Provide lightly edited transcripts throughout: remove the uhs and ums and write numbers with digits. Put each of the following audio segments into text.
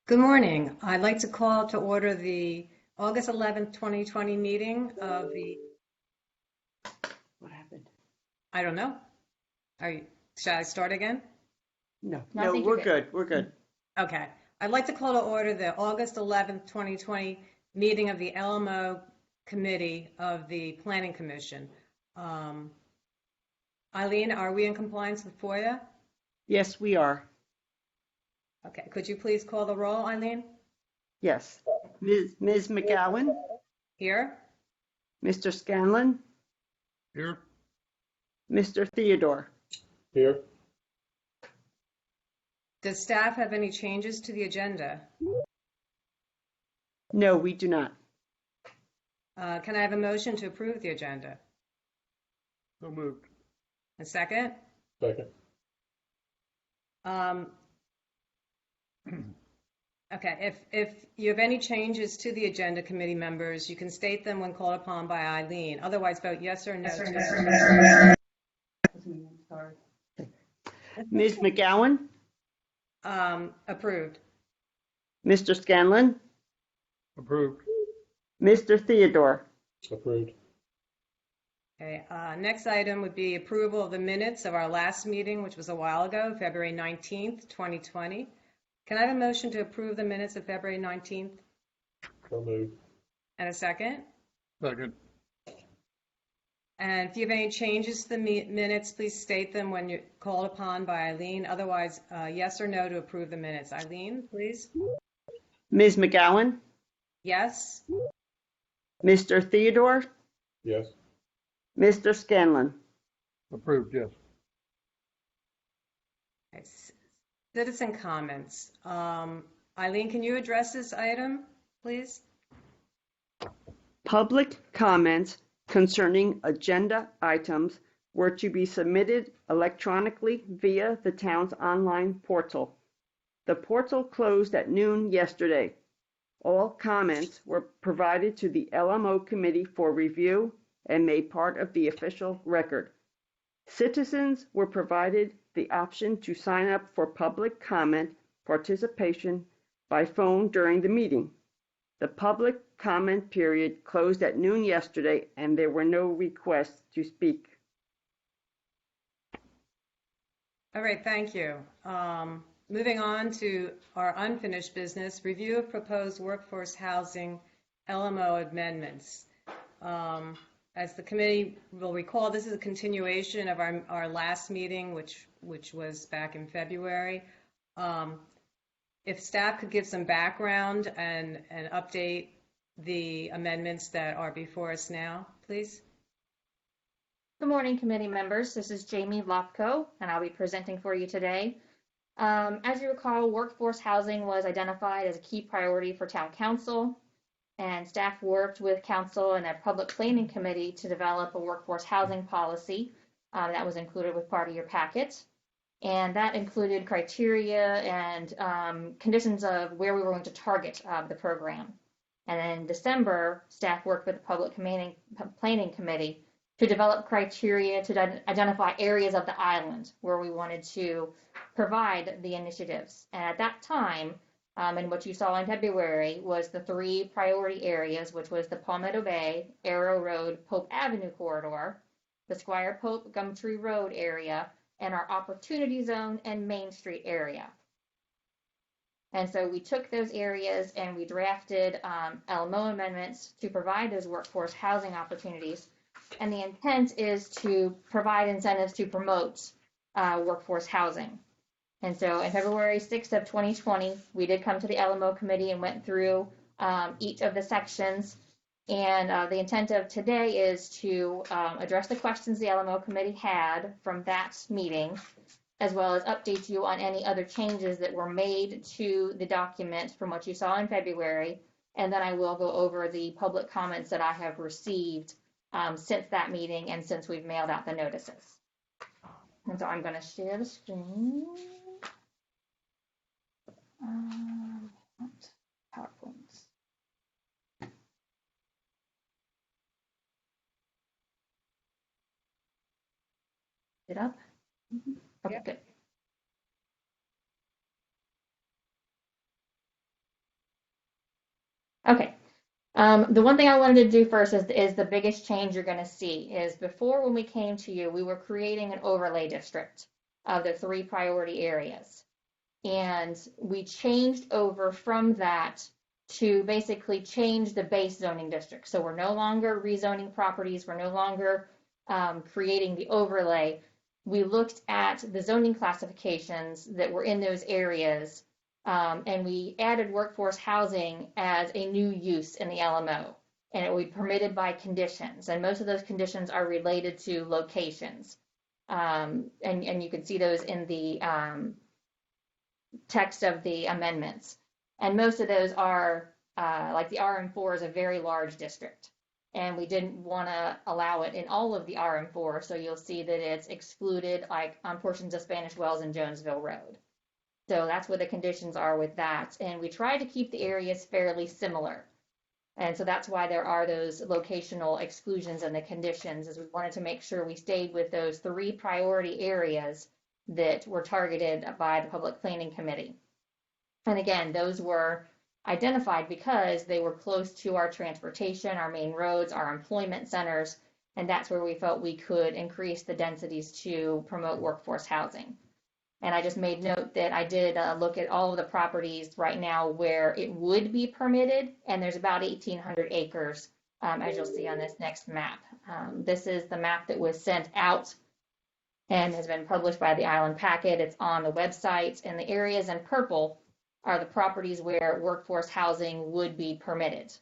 Good morning. I'd like to call to order the August 11th, 2020 meeting of the, What happened? I don't know. Should I start again? No, No, I no, think we're you're good. good. We're good. Okay. I'd like to call to order the August 11th, 2020 meeting of the LMO Committee of the Planning Commission. Eileen, are we in compliance with FOIA? Yes, we are. Okay. Could you please call the roll, Eileen? Yes. Ms. McGowan, Here? Mr. Scanlon, Here. Mr. Theodore. Here. Does staff have any changes to the agenda? No, we do not. Can I have a motion to approve the agenda? So moved. A second? Second. Okay, if you have any changes to the agenda, committee members, you can state them when called upon by Eileen. Otherwise, vote yes or no. Ms. McGowan, Approved. Mr. Scanlon, Approved. Mr. Theodore. Approved. Okay, next item would be approval of the minutes of our last meeting, which was a while ago, February 19th, 2020. Can I have a motion to approve the minutes of February 19th? So moved. And a second? Second. And if you have any changes to the minutes, please state them when you're called upon by Eileen. Otherwise, yes or no to approve the minutes. Eileen, please. Ms. McGowan, Yes? Mr. Theodore, Yes. Mr. Scanlon. Approved. Yes. Okay. Citizen comments. Eileen, can you address this item, please? Public comments concerning agenda items were to be submitted electronically via the town's online portal. The portal closed at noon yesterday. All comments were provided to the LMO committee for review and made part of the official record. Citizens were provided the option to sign up for public comment participation by phone during the meeting. The public comment period closed at noon yesterday, and there were no requests to speak. All right, thank you. Moving on to our unfinished business, review of proposed workforce housing LMO amendments. As the committee will recall, this is a continuation of our last meeting, which was back in February. If staff could give some background and update the amendments that are before us now, please. Good morning, committee members. This is Jamie Lopko, and I'll be presenting for you today. As you recall, workforce housing was identified as a key priority for town council, and staff worked with council and a public planning committee to develop a workforce housing policy that was included with part of your packet. And that included criteria and conditions of where we were going to target the program. And then in December, staff worked with the public planning committee to develop criteria to identify areas of the island where we wanted to provide the initiatives. And at that time, and what you saw in February was the 3 priority areas, which was the Palmetto Bay, Arrow Road, Pope Avenue corridor, the Squire Pope Gumtree Road area, and our Opportunity Zone and Main Street area. And so we took those areas and we drafted LMO amendments to provide those workforce housing opportunities. And the intent is to provide incentives to promote workforce housing. And so in February 6th of 2020, we did come to the LMO committee and went through each of the sections. And the intent of today is to address the questions the LMO committee had from that meeting, as well as update you on any other changes that were made to the document from what you saw in February. And then I will go over the public comments that I have received since that meeting and since we've mailed out the notices. And so I'm going to share the screen. PowerPoints. It up? Okay, good. The one thing I wanted to do first is the biggest change you're going to see is before when we came to you, we were creating an overlay district of the 3 priority areas. And we changed over from that to basically change the base zoning district. So we're no longer rezoning properties. We're no longer creating the overlay. We looked at the zoning classifications that were in those areas, and we added workforce housing as a new use in the LMO. And it will be permitted by conditions. And most of those conditions are related to locations. And you can see those in the text of the amendments. And most of those are, like the RM4 is a very large district. And we didn't want to allow it in all of the RM4, so you'll see that it's excluded like on portions of Spanish Wells and Jonesville Road. So that's what the conditions are with that. And we try to keep the areas fairly similar. And so that's why there are those locational exclusions in the conditions, is we wanted to make sure we stayed with those 3 priority areas that were targeted by the Public Planning Committee. And again, those were identified because they were close to our transportation, our main roads, our employment centers, and that's where we felt we could increase the densities to promote workforce housing. And I just made note that I did look at all of the properties right now where it would be permitted, and there's about 1,800 acres, as you'll see on this next map. This is the map that was sent out and has been published by the Island Packet. It's on the website, and the areas in purple are the properties where workforce housing would be permitted.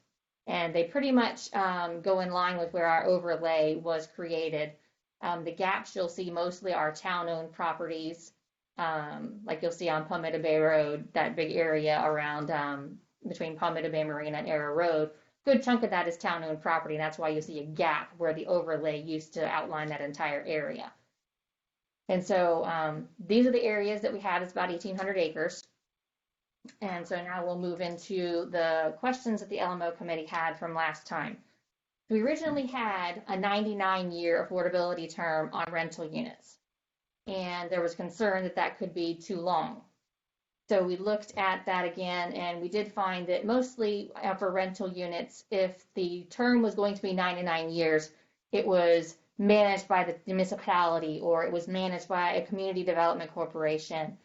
And they pretty much go in line with where our overlay was created. The gaps you'll see mostly are town-owned properties, like you'll see on Palmetto Bay Road, that big area around between Palmetto Bay Marina and Arrow Road. Good chunk of that is town-owned property, and that's why you see a gap where the overlay used to outline that entire area. And so these are the areas that we had. It's about 1,800 acres. And so now we'll move into the questions that the LMO committee had from last time. We originally had a 99-year affordability term on rental units, and there was concern that that could be too long. So we looked at that again, and we did find that mostly for rental units, if the term was going to be 99 years, it was managed by the municipality or it was managed by a community development corporation.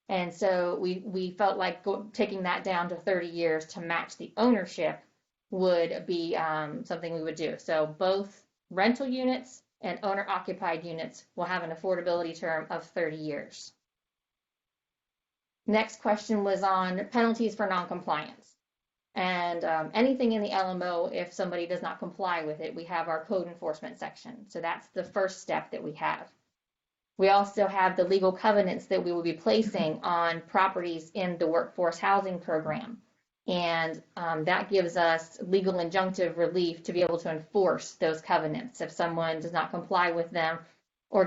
And so we felt like taking that down to 30 years to match the ownership would be something we would do. So both rental units and owner-occupied units will have an affordability term of 30 years. Next question was on penalties for noncompliance. And anything in the LMO, if somebody does not comply with it, we have our code enforcement section. So that's the first step that we have. We also have the legal covenants that we will be placing on properties in the workforce housing program. And that gives us legal injunctive relief to be able to enforce those covenants. If someone does not comply with them or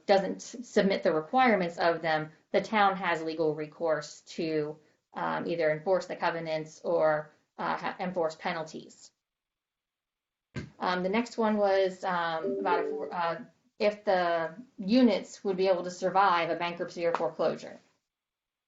doesn't submit the requirements of them, the town has legal recourse to either enforce the covenants or enforce penalties. The next one was about if the units would be able to survive a bankruptcy or foreclosure.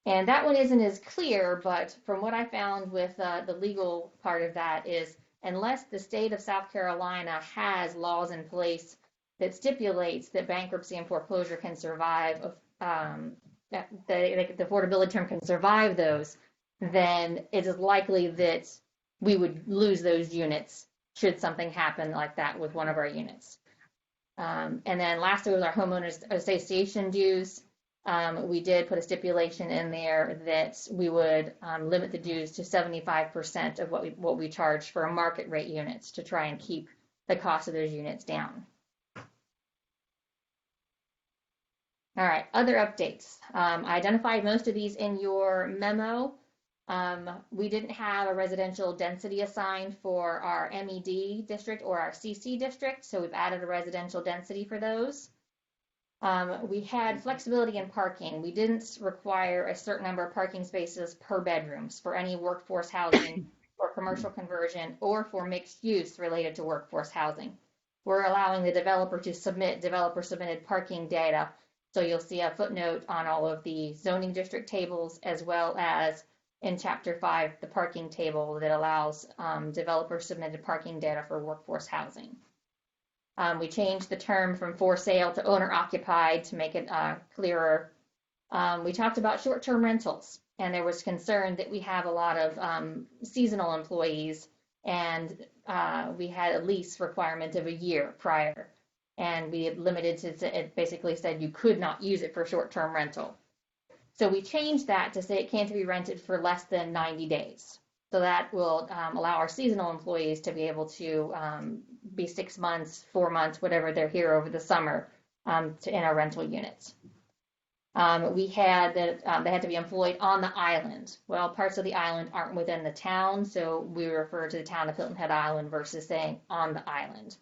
And that one isn't as clear, but from what I found with the legal part of that is, unless the state of South Carolina has laws in place that stipulates that bankruptcy and foreclosure can survive, the affordability term can survive those, then it is likely that we would lose those units should something happen like that with one of our units. And then lastly was our homeowners association dues. We did put a stipulation in there that we would limit the dues to 75% of what we charge for a market rate units to try and keep the cost of those units down. All right, other updates. I identified most of these in your memo. We didn't have a residential density assigned for our MED district or our CC district, so we've added a residential density for those. We had flexibility in parking. We didn't require a certain number of parking spaces per bedrooms for any workforce housing or commercial conversion or for mixed use related to workforce housing. We're allowing the developer to submit developer submitted parking data. So you'll see a footnote on all of the zoning district tables as well as in Chapter 5, the parking table that allows developer-submitted parking data for workforce housing. We changed the term from for sale to owner-occupied to make it clearer. We talked about short-term rentals, and there was concern that we have a lot of seasonal employees, and we had a lease requirement of a year prior, and we had limited to, it basically said you could not use it for short-term rental. So we changed that to say it can't be rented for less than 90 days. So that will allow our seasonal employees to be able to be 6 months, 4 months, whatever they're here over the summer in our rental units. We had that they had to be employed on the island. Well, parts of the island aren't within the town, so we refer to the town of Hilton Head Island versus saying on the island.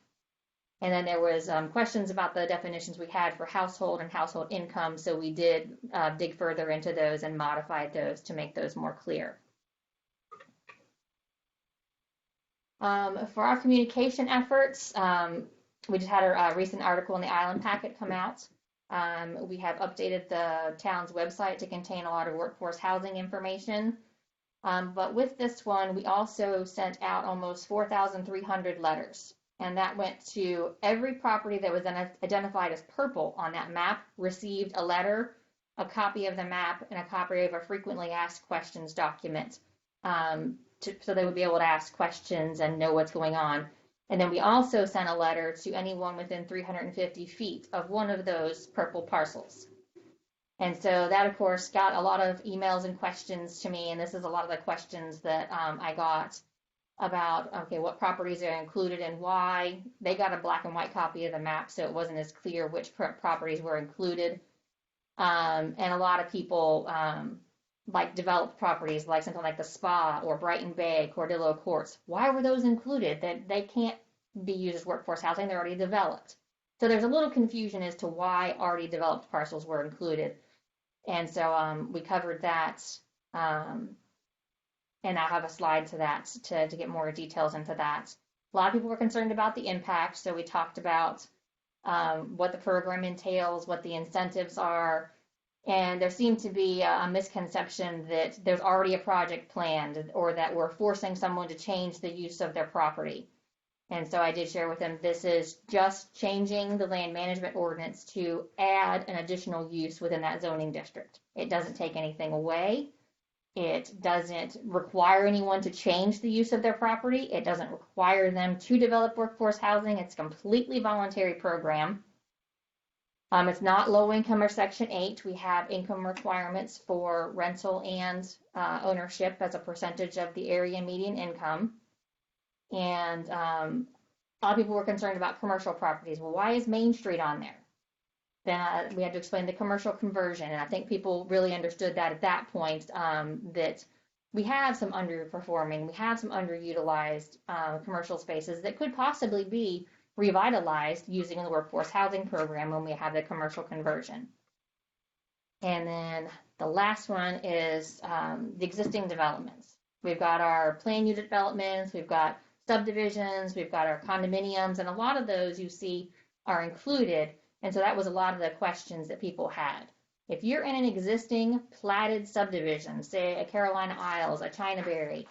And then there was questions about the definitions we had for household and household income, so we did dig further into those and modified those to make those more clear. For our communication efforts, we just had a recent article in the Island Packet come out. We have updated the town's website to contain a lot of workforce housing information. But with this one, we also sent out almost 4,300 letters. And that went to every property that was identified as purple on that map, received a letter, a copy of the map, and a copy of a frequently asked questions document, so they would be able to ask questions and know what's going on. And then we also sent a letter to anyone within 350 feet of one of those purple parcels. And so that, of course, got a lot of emails and questions to me, and this is a lot of the questions that I got about, okay, what properties are included and why. They got a black and white copy of the map, so it wasn't as clear which properties were included. And a lot of people like developed properties, like something like the Spa or Brighton Bay, Cordillo Courts. Why were those included? That they can't be used as workforce housing, they're already developed. So there's a little confusion as to why already developed parcels were included. And so we covered that. And I'll have a slide to that to get more details into that. A lot of people were concerned about the impact, so we talked about what the program entails, what the incentives are, and there seemed to be a misconception that there's already a project planned or that we're forcing someone to change the use of their property. And so I did share with them, this is just changing the land management ordinance to add an additional use within that zoning district. It doesn't take anything away. It doesn't require anyone to change the use of their property. It doesn't require them to develop workforce housing. It's a completely voluntary program. It's not low income or Section 8. We have income requirements for rental and ownership as a percentage of the area median income. And a lot of people were concerned about commercial properties. Well, why is Main Street on there? Then we had to explain the commercial conversion, and I think people really understood that at that point, that we have some underperforming, we have some underutilized commercial spaces that could possibly be revitalized using the workforce housing program when we have the commercial conversion. And then the last one is the existing developments. We've got our plan unit developments, we've got subdivisions, we've got our condominiums, and a lot of those you see are included. And so that was a lot of the questions that people had. If you're in an existing platted subdivision, say a Carolina Isles, a Chinaberry,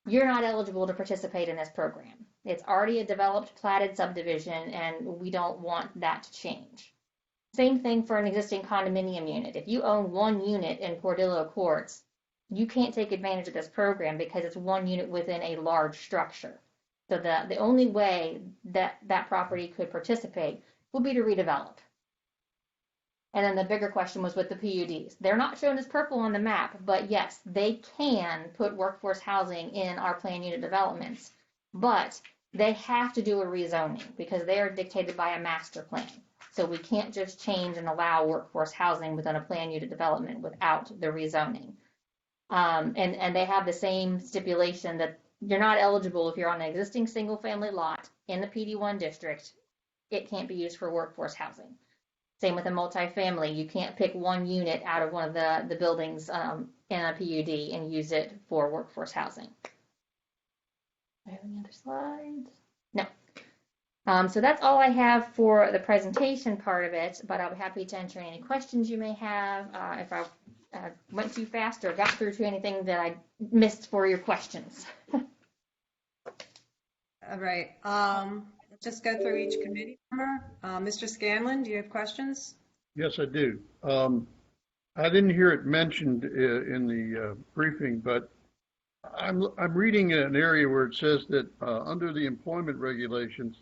you're not eligible to participate in this program. It's already a developed platted subdivision, and we don't want that to change. Same thing for an existing condominium unit. If you own one unit in Cordillo Courts, you can't take advantage of this program because it's one unit within a large structure. So the only way that that property could participate will be to redevelop. And then the bigger question was with the PUDs. They're not shown as purple on the map, but yes, they can put workforce housing in our plan unit developments, but they have to do a rezoning because they are dictated by a master plan. So we can't just change and allow workforce housing within a plan unit development without the rezoning. And they have the same stipulation that you're not eligible if you're on an existing single family lot in the PD1 district. It can't be used for workforce housing. Same with a multifamily. You can't pick one unit out of one of the buildings in a PUD and use it for workforce housing. Do I have any other slides? No. So that's all I have for the presentation part of it, but I'll be happy to answer any questions you may have. If I went too fast or got through to anything that I missed for your questions. All right. Let's just go through each committee member. Mr. Scanlon, do you have questions? Yes, I do. I didn't hear it mentioned in the briefing, but I'm reading an area where it says that under the employment regulations,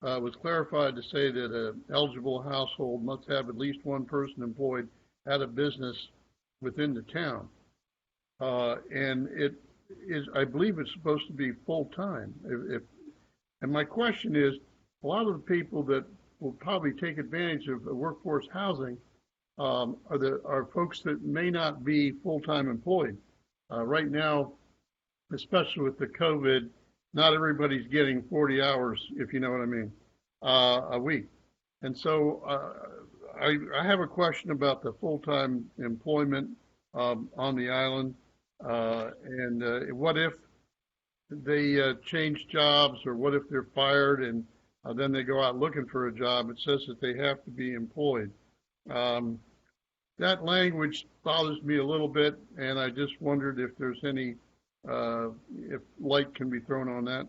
it was clarified to say that an eligible household must have at least one person employed at a business within the town. And it is, I believe it's supposed to be full-time. And my question is, a lot of the people that will probably take advantage of workforce housing are folks that may not be full-time employed. Right now, especially with the COVID, not everybody's getting 40 hours, if you know what I mean, a week. And so I have a question about the full-time employment on the island. And what if they change jobs, or what if they're fired and then they go out looking for a job? It says that they have to be employed. That language bothers me a little bit, and I just wondered if there's any, if light can be thrown on that.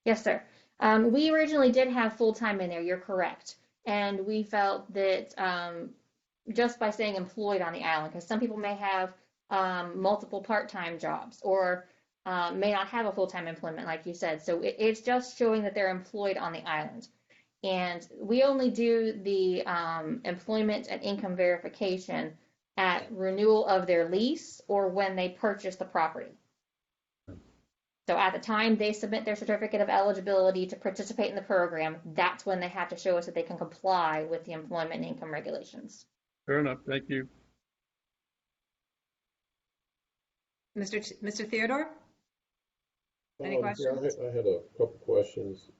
Yes, sir. We originally did have full-time in there, you're correct. And we felt that just by saying employed on the island, because some people may have multiple part-time jobs or may not have a full-time employment, like you said. So it's just showing that they're employed on the island. And we only do the employment and income verification at renewal of their lease or when they purchase the property. So at the time they submit their certificate of eligibility to participate in the program, that's when they have to show us that they can comply with the employment and income regulations. Fair enough. Thank you. Mr. Theodore? Any questions? Yeah, I had a couple questions.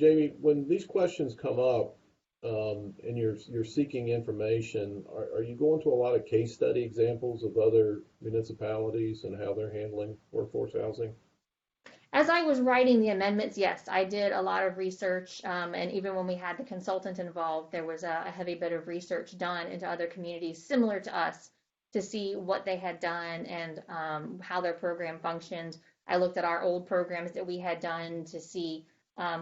Jamie, when these questions come up and you're seeking information, are you going to a lot of case study examples of other municipalities and how they're handling workforce housing? As I was writing the amendments, yes, I did a lot of research, and even when we had the consultant involved, there was a heavy bit of research done into other communities similar to us to see what they had done and how their program functioned. I looked at our old programs that we had done to see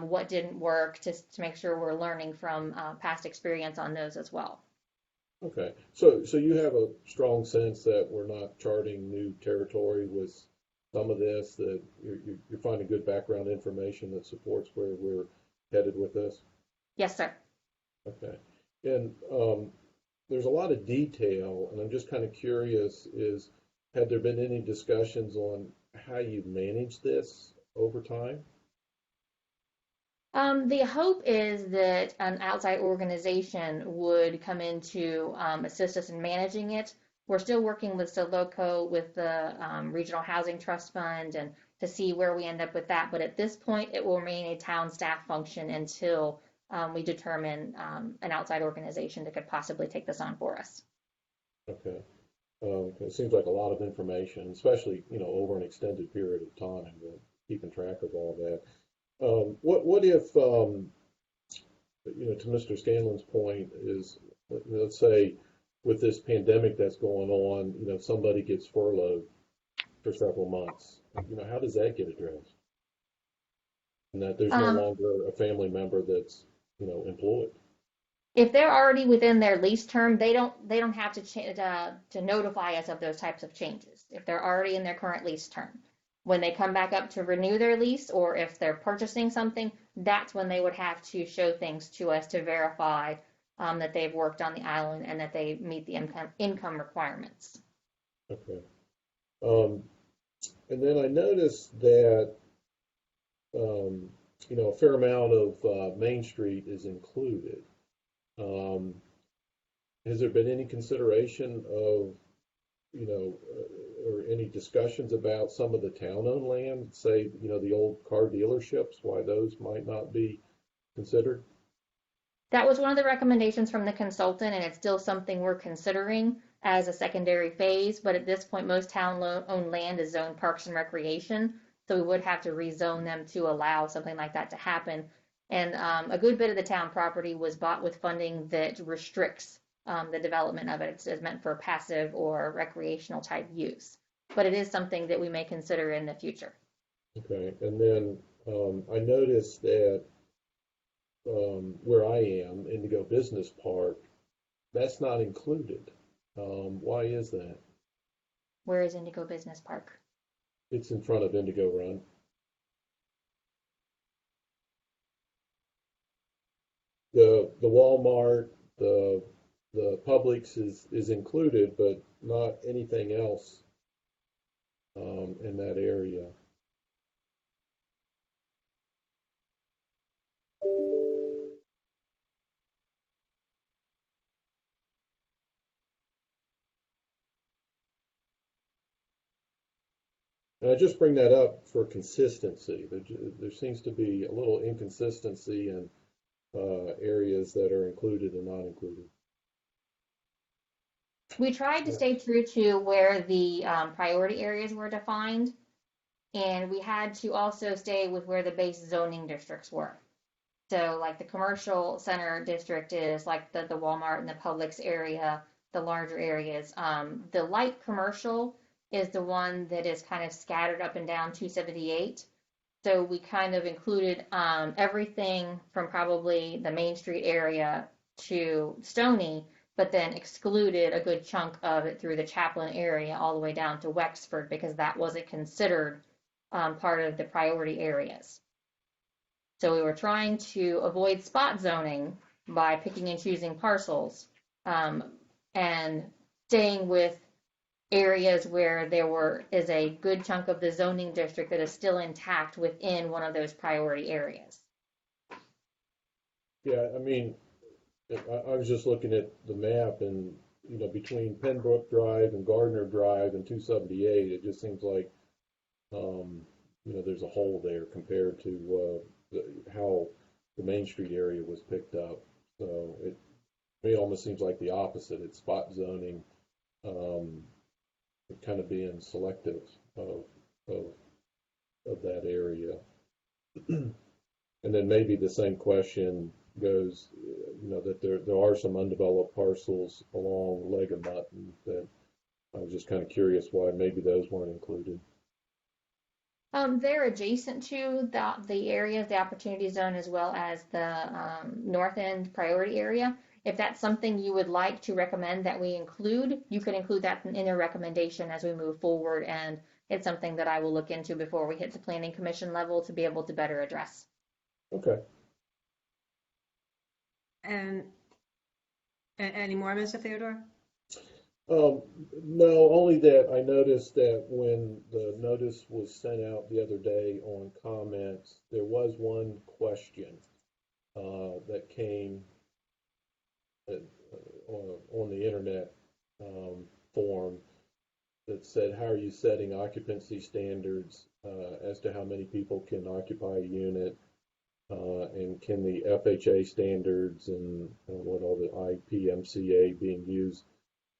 what didn't work, to make sure we're learning from past experience on those as well. Okay, so you have a strong sense that we're not charting new territory with some of this, that you're finding good background information that supports where we're headed with this? Yes, sir. Okay, and there's a lot of detail, and I'm just kind of curious, had there been any discussions on how you manage this over time? The hope is that an outside organization would come in to assist us in managing it. We're still working with Soloco, with the Regional Housing Trust Fund, and to see where we end up with that. But at this point, it will remain a town staff function until we determine an outside organization that could possibly take this on for us. Okay. It seems like a lot of information, especially, over an extended period of time, keeping track of all that. What if, to Mr. Scanlon's point is, let's say with this pandemic that's going on, somebody gets furloughed for several months, how does that get addressed? And that there's no longer a family member that's, employed. If they're already within their lease term, they don't have to notify us of those types of changes. If they're already in their current lease term. When they come back up to renew their lease, or if they're purchasing something, that's when they would have to show things to us to verify that they've worked on the island and that they meet the income requirements. Okay. And then I noticed that, a fair amount of Main Street is included. Has there been any consideration of, or any discussions about some of the town-owned land, say, the old car dealerships, why those might not be considered? That was one of the recommendations from the consultant, and it's still something we're considering as a secondary phase. But at this point, most town-owned land is zoned Parks and Recreation, so we would have to rezone them to allow something like that to happen. And a good bit of the town property was bought with funding that restricts the development of it. It's meant for passive or recreational type use, but it is something that we may consider in the future. Okay, and then I noticed that where I am, Indigo Business Park, that's not included. Why is that? Where is Indigo Business Park? It's in front of Indigo Run. The Walmart, the Publix is included, but not anything else in that area. And I just bring that up for consistency. There seems to be a little inconsistency in areas that are included and not included. We tried to stay true to where the priority areas were defined, and we had to also stay with where the base zoning districts were. So like the commercial center district is like the Walmart and the Publix area, the larger areas. The light commercial is the one that is kind of scattered up and down 278. So we kind of included everything from probably the Main Street area to Stony, but then excluded a good chunk of it through the Chaplin area all the way down to Wexford because that wasn't considered part of the priority areas. So we were trying to avoid spot zoning by picking and choosing parcels and staying with areas where is a good chunk of the zoning district that is still intact within one of those priority areas. Yeah, I mean, I was just looking at the map, and between Pembroke Drive and Gardner Drive and 278, it just seems like there's a hole there compared to how the Main Street area was picked up. So it almost seems like the opposite. It's spot zoning, kind of being selective of that area. And then maybe the same question goes, that there are some undeveloped parcels along Leg of Mutton that I was just kind of curious why maybe those weren't included. They're adjacent to the areas, the opportunity zone, as well as the north end priority area. If that's something you would like to recommend that we include, you could include that in a recommendation as we move forward, and it's something that I will look into before we hit the Planning Commission level to be able to better address. Okay. And any more, Mr. Theodore? No, only that I noticed that when the notice was sent out the other day on comments, there was one question that came on the internet form that said, how are you setting occupancy standards as to how many people can occupy a unit? And can the FHA standards and what all the IPMCA being used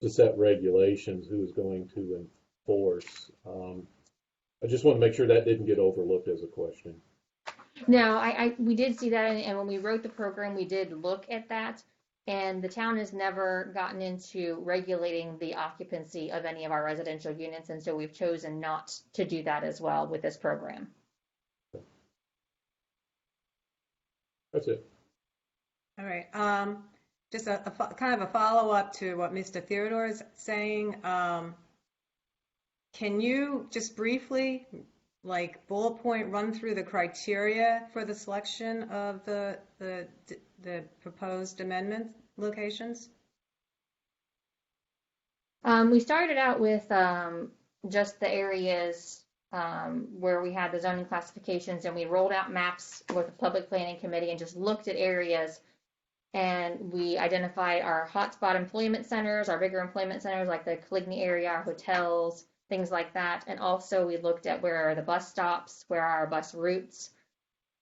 to set regulations, who is going to enforce? I just want to make sure that didn't get overlooked as a question. No, we did see that, and when we wrote the program, we did look at that, and the town has never gotten into regulating the occupancy of any of our residential units, and so we've chosen not to do that as well with this program. That's it. All right. Just a kind of a follow-up to what Mr. Theodore is saying. Can you just briefly, like bullet point, run through the criteria for the selection of the proposed amendment locations? We started out with just the areas where we had the zoning classifications, and we rolled out maps with the Public Planning Committee and just looked at areas. And we identified our hotspot employment centers, our bigger employment centers like the Coligny area, our hotels, things like that. And also we looked at where are the bus stops, where are our bus routes,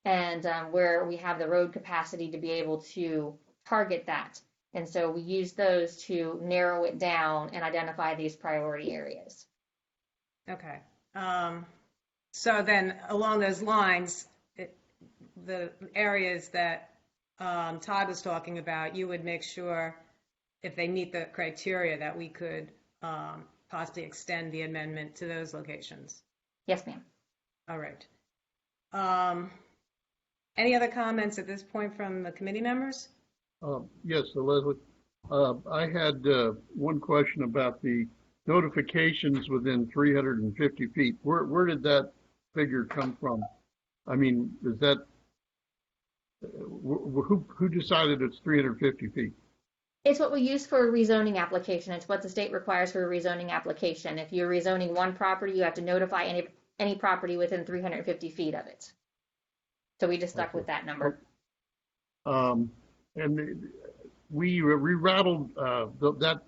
and where we have the road capacity to be able to target that. And so we used those to narrow it down and identify these priority areas. Okay. So then along those lines, the areas that Todd was talking about, you would make sure if they meet the criteria, that we could possibly extend the amendment to those locations. Yes, ma'am. All right. Any other comments at this point from the committee members? Yes, so Leslie, I had one question about the notifications within 350 feet. Where did that figure come from? I mean, is that, who decided it's 350 feet? It's what we use for a rezoning application. It's what the state requires for a rezoning application. If you're rezoning one property, you have to notify any property within 350 feet of it. So we just stuck with that number. And we rattled, that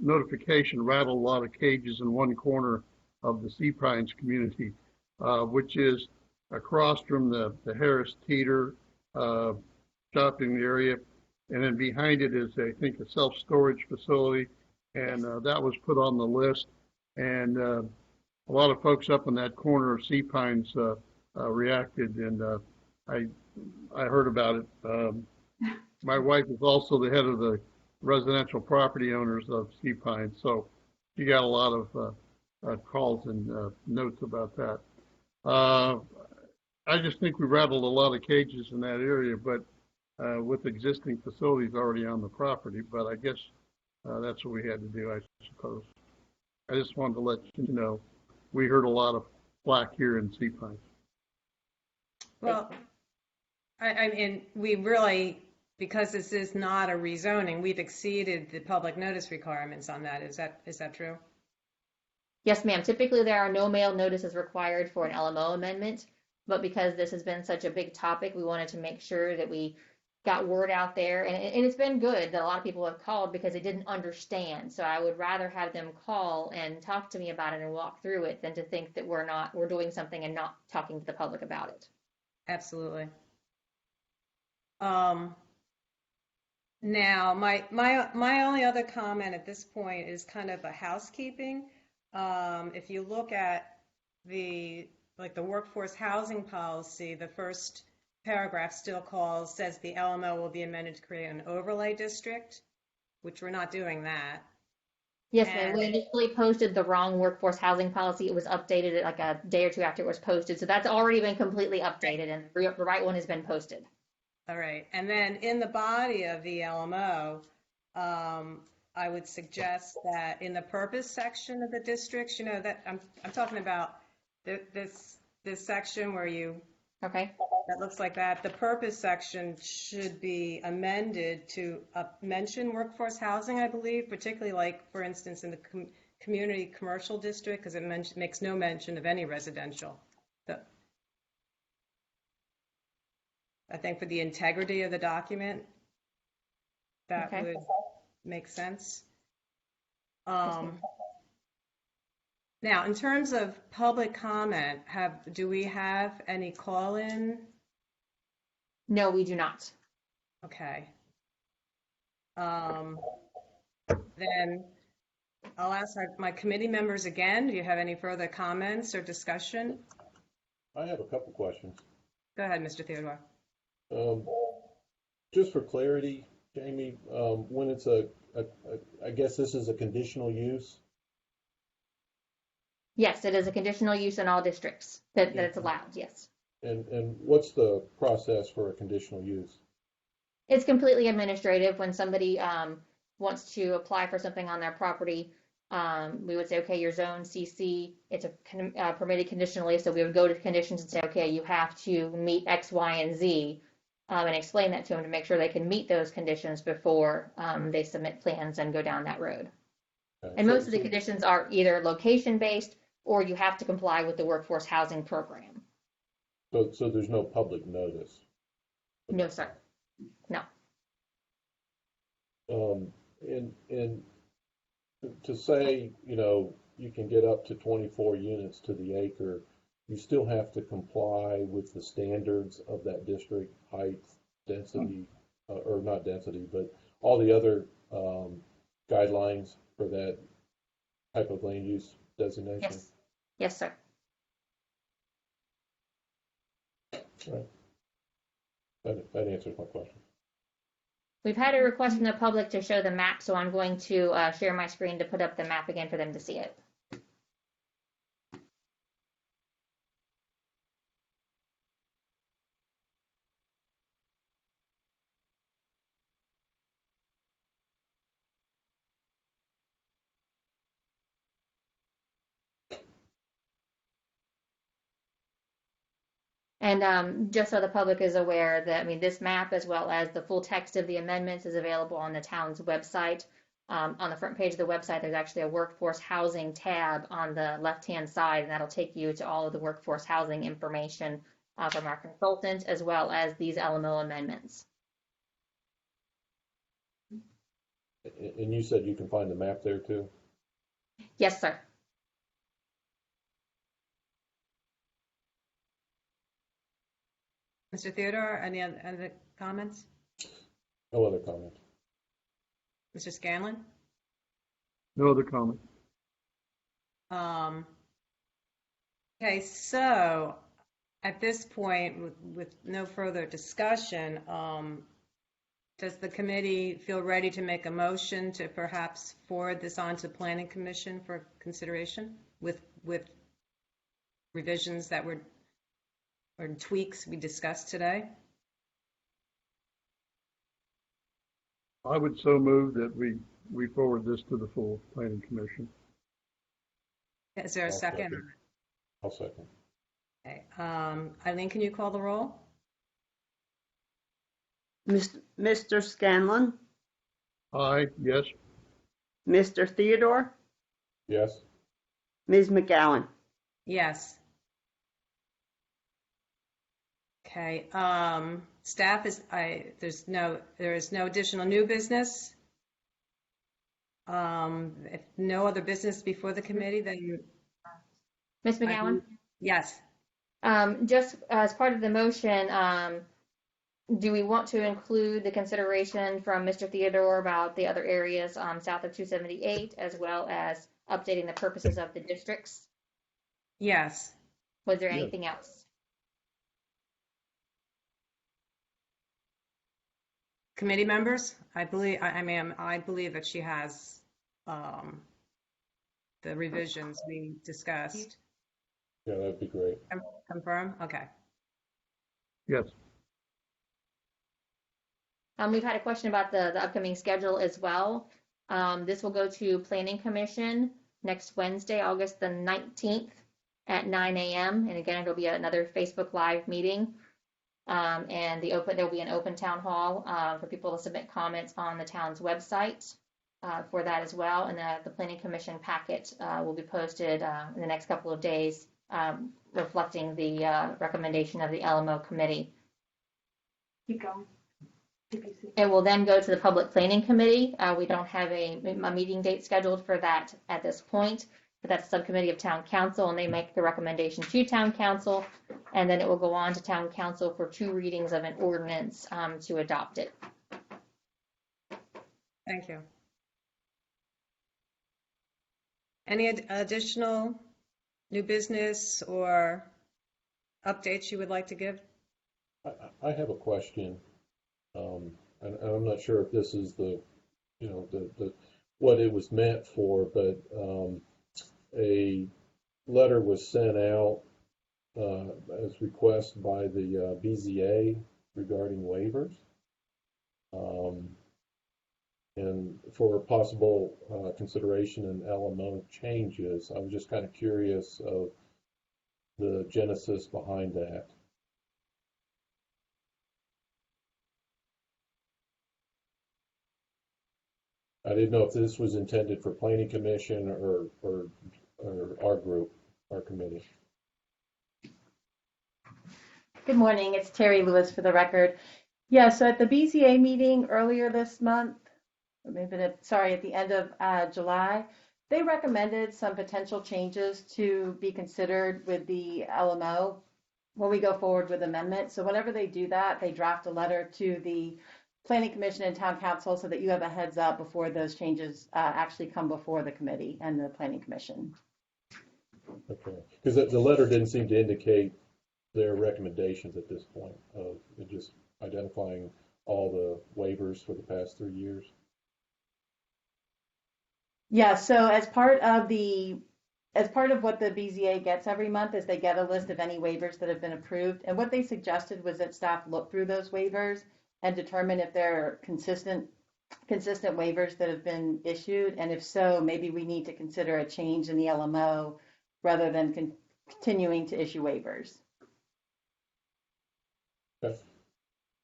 notification rattled a lot of cages in one corner of the Sea Pines community, which is across from the Harris Teeter shopping area. And then behind it is, I think, a self-storage facility. And that was put on the list. And a lot of folks up in that corner of Sea Pines reacted, and I heard about it. My wife is also the head of the residential property owners of Sea Pines, so she got a lot of calls and notes about that. I just think we rattled a lot of cages in that area, but with existing facilities already on the property. But I guess that's what we had to do, I suppose. I just wanted to let you know we heard a lot of flack here in Sea Pines. Well, I mean, we really, because this is not a rezoning, we've exceeded the public notice requirements on that. Is that true? Yes, ma'am. Typically, there are no mail notices required for an LMO amendment, but because this has been such a big topic, we wanted to make sure that we got word out there. And it's been good that a lot of people have called because they didn't understand. So I would rather have them call and talk to me about it and walk through it than to think that we're doing something and not talking to the public about it. Absolutely. Now, my only other comment at this point is kind of a housekeeping. If you look at the workforce housing policy, the first paragraph still says the LMO will be amended to create an overlay district, which we're not doing that. Yes, ma'am. We initially posted the wrong workforce housing policy. It was updated like a day or two after it was posted. So that's already been completely updated, and the right one has been posted. All right. And then in the body of the LMO, I would suggest that in the purpose section of the districts, that I'm talking about this section where Okay. that looks like that. The purpose section should be amended to mention workforce housing, I believe, particularly like, for instance, in the community commercial district, because it makes no mention of any residential. So I think for the integrity of the document, that would make sense. Now, in terms of public comment, do we have any call-in? No, we do not. Okay. Then I'll ask my committee members again. Do you have any further comments or discussion? I have a couple questions. Go ahead, Mr. Theodore. Just for clarity, Jamie, when it's I guess this is a conditional use? Yes, it is a conditional use in all districts that it's allowed, yes. And what's the process for a conditional use? It's completely administrative. When somebody wants to apply for something on their property, we would say, okay, your zone CC, it's a permitted conditionally, so we would go to conditions and say, okay, you have to meet X, Y, and Z, and explain that to them to make sure they can meet those conditions before they submit plans and go down that road. Okay. And most of the conditions are either location-based or you have to comply with the workforce housing program. So there's no public notice? No, sir. No. And to say, you can get up to 24 units to the acre, you still have to comply with the standards of that district, height, density, or not density, but all the other guidelines for that type of land use designation? Yes. Yes, sir. Right. That answers my question. We've had a request from the public to show the map, so I'm going to share my screen to put up the map again for them to see it. And just so the public is aware that, I mean, this map, as well as the full text of the amendments, is available on the town's website. On the front page of the website, there's actually a workforce housing tab on the left-hand side, and that'll take you to all of the workforce housing information from our consultant, as well as these LMO amendments. And you said you can find the map there too? Yes, sir. Mr. Theodore, any other comments? No other comment. Mr. Scanlon? No other comment. Okay, so at this point, with no further discussion, does the committee feel ready to make a motion to perhaps forward this on to Planning Commission for consideration with revisions that were, or tweaks we discussed today? I would so move that we forward this to the full planning commission. Is there a second? I'll second. Okay. Eileen, can you call the roll? Mr. Scanlon, Aye, yes. Mr. Theodore, Yes? Ms. McGowan. Yes. Okay, staff there is no additional new business. If no other business before the committee, then Ms. McGowan? yes. Just as part of the motion, do we want to include the consideration from Mr. Theodore about the other areas south of 278, as well as updating the purposes of the districts? Yes. Was there Yes. anything else? Committee members, I believe that she has the revisions we discussed. Yeah, that'd be great. Confirm? Okay. Yes. We've had a question about the upcoming schedule as well. This will go to Planning Commission next Wednesday, August the 19th at 9 a.m. And again, it'll be another Facebook Live meeting. And there'll be an open town hall for people to submit comments on the town's website for that as well. And the Planning Commission packet will be posted in the next couple of days, reflecting the recommendation of the LMO committee. Keep going. It will then go to the Public Planning Committee. We don't have a meeting date scheduled for that at this point, but that's a subcommittee of Town Council, and they make the recommendation to Town Council, and then it will go on to Town Council for 2 readings of an ordinance to adopt it. Thank you. Any additional new business or updates you would like to give? I have a question. And I'm not sure if this is the what it was meant for, but a letter was sent out as requested by the BZA regarding waivers, and for possible consideration in LMO changes. I was just kind of curious of the genesis behind that. I didn't know if this was intended for Planning Commission or our group, our committee. Good morning, it's Terry Lewis for the record. Yeah, so at the BZA meeting earlier this month, or maybe at the end of July, they recommended some potential changes to be considered with the LMO when we go forward with amendments. So whenever they do that, they draft a letter to the Planning Commission and Town Council so that you have a heads up before those changes actually come before the committee and the Planning Commission. Okay, because the letter didn't seem to indicate their recommendations at this point of just identifying all the waivers for the past 3 years? Yeah, so as part of what the BZA gets every month is they get a list of any waivers that have been approved. And what they suggested was that staff look through those waivers and determine if they're consistent waivers that have been issued. And if so, maybe we need to consider a change in the LMO rather than continuing to issue waivers. Okay,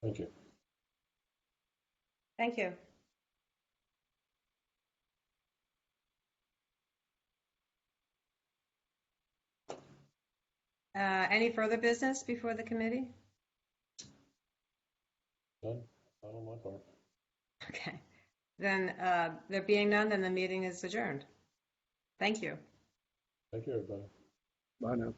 thank you. Thank you. Any further business before the committee? Done? Not on my part. Okay. Then, there being none, then the meeting is adjourned. Thank you. Thank you, everybody. Bye now.